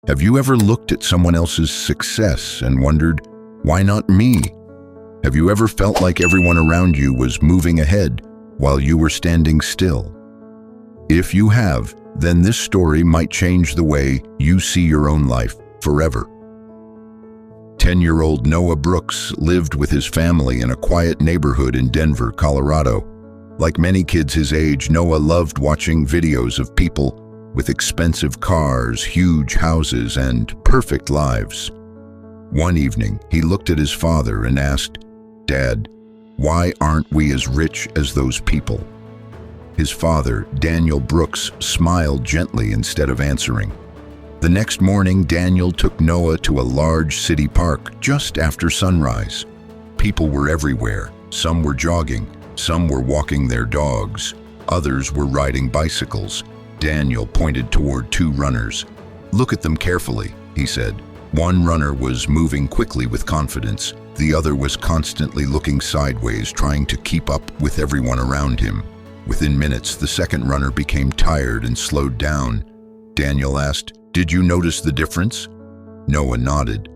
Have you ever looked at someone else's success and wondered, why not me? Have you ever felt like everyone around you was moving ahead while you were standing still? If you have, then this story might change the way you see your own life forever. 10-year-old Noah Brooks lived with his family in a quiet neighborhood in Denver, Colorado. Like many kids his age, Noah loved watching videos of people with expensive cars, huge houses, and perfect lives. One evening, he looked at his father and asked, "Dad, why aren't we as rich as those people?" His father, Daniel Brooks, smiled gently instead of answering. The next morning, Daniel took Noah to a large city park just after sunrise. People were everywhere. Some were jogging, some were walking their dogs, others were riding bicycles. Daniel pointed toward two runners. "Look at them carefully," he said. One runner was moving quickly with confidence. The other was constantly looking sideways, trying to keep up with everyone around him. Within minutes, the second runner became tired and slowed down. Daniel asked, "Did you notice the difference?" Noah nodded.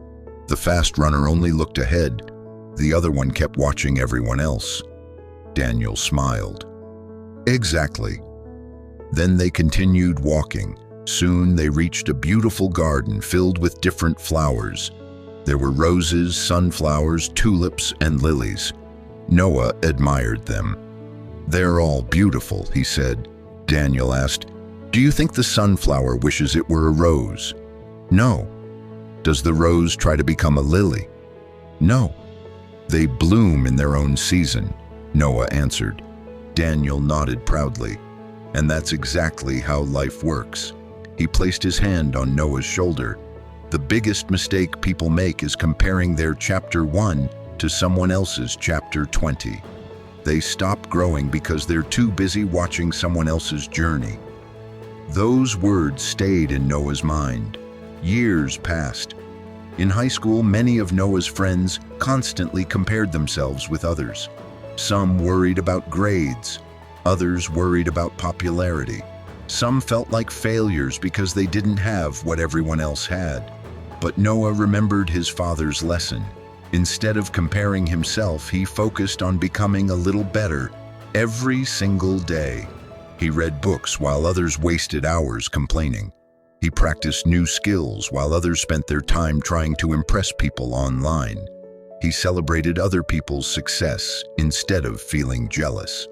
The fast runner only looked ahead. The other one kept watching everyone else. Daniel smiled. "Exactly." Then they continued walking. Soon they reached a beautiful garden filled with different flowers. There were roses, sunflowers, tulips, and lilies. Noah admired them. "They're all beautiful," he said. Daniel asked, "Do you think the sunflower wishes it were a rose?" "No." "Does the rose try to become a lily?" "No." "They bloom in their own season," Noah answered. Daniel nodded proudly. "And that's exactly how life works." He placed his hand on Noah's shoulder. "The biggest mistake people make is comparing their chapter 1 to someone else's chapter 20. They stop growing because they're too busy watching someone else's journey." Those words stayed in Noah's mind. Years passed. In high school, many of Noah's friends constantly compared themselves with others. Some worried about grades. Others worried about popularity. Some felt like failures because they didn't have what everyone else had. But Noah remembered his father's lesson. Instead of comparing himself, he focused on becoming a little better every single day. He read books while others wasted hours complaining. He practiced new skills while others spent their time trying to impress people online. He celebrated other people's success instead of feeling jealous.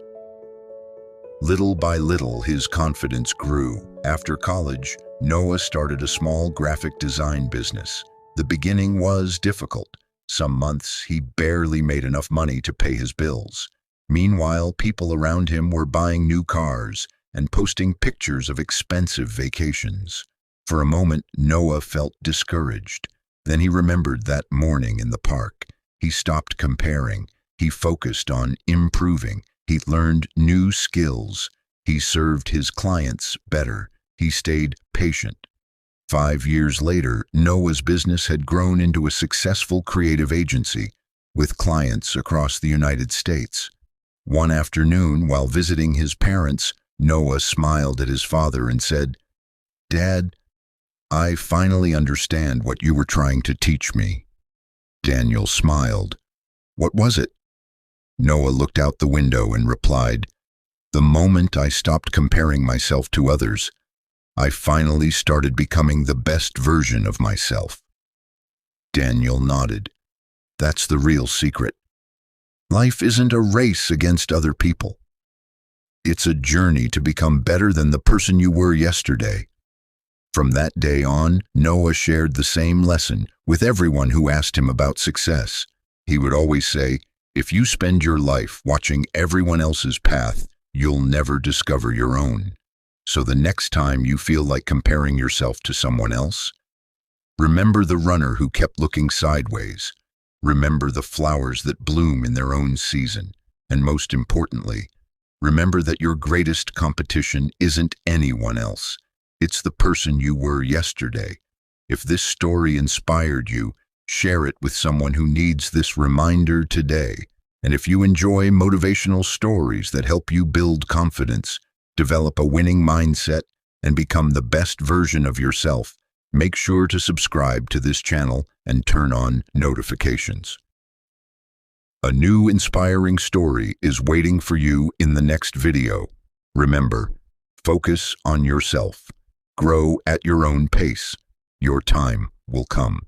Little by little, his confidence grew. After college, Noah started a small graphic design business. The beginning was difficult. Some months, he barely made enough money to pay his bills. Meanwhile, people around him were buying new cars and posting pictures of expensive vacations. For a moment, Noah felt discouraged. Then he remembered that morning in the park. He stopped comparing. He focused on improving. He learned new skills. He served his clients better. He stayed patient. 5 years later, Noah's business had grown into a successful creative agency with clients across the United States. One afternoon, while visiting his parents, Noah smiled at his father and said, "Dad, I finally understand what you were trying to teach me." Daniel smiled. "What was it?" Noah looked out the window and replied, "The moment I stopped comparing myself to others, I finally started becoming the best version of myself." Daniel nodded. "That's the real secret. Life isn't a race against other people. It's a journey to become better than the person you were yesterday." From that day on, Noah shared the same lesson with everyone who asked him about success. He would always say, "If you spend your life watching everyone else's path, you'll never discover your own." So the next time you feel like comparing yourself to someone else, remember the runner who kept looking sideways. Remember the flowers that bloom in their own season. And most importantly, remember that your greatest competition isn't anyone else. It's the person you were yesterday. If this story inspired you, share it with someone who needs this reminder today. And if you enjoy motivational stories that help you build confidence, develop a winning mindset, and become the best version of yourself, Make sure to subscribe to this channel and turn on notifications. A new inspiring story is waiting for you in the next video. Remember, focus on yourself. Grow at your own pace. Your time will come.